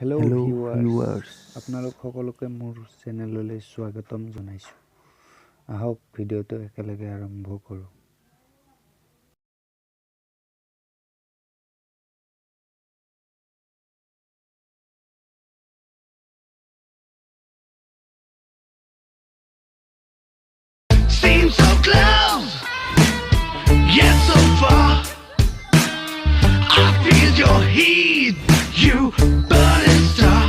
Hello' viewers, আপোনালোক সকলোকে মোৰ চেনেললৈ স্বাগতম জনাইছোঁ। আহক ভিডিঅ'টো একেলগে আৰম্ভ কৰোঁ। Seems so close, yet so far. I feel your heat, you burning star.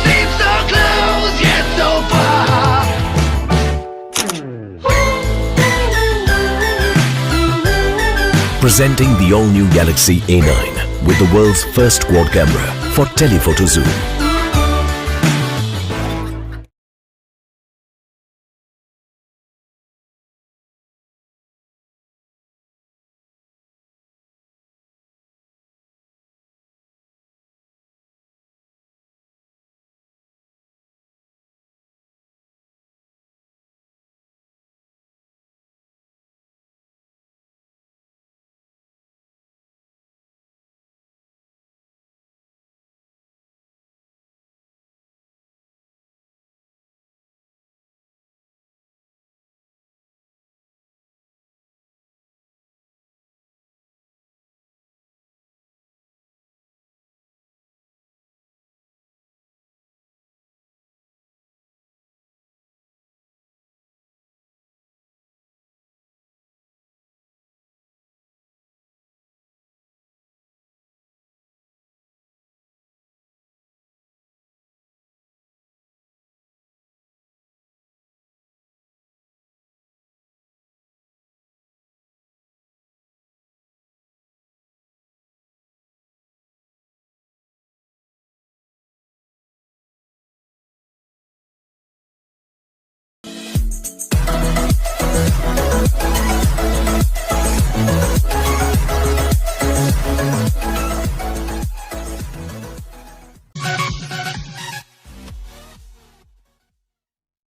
Seems so close, yet so far. Presenting the all-new Galaxy A9 with the world's first quad camera for telephoto zoom.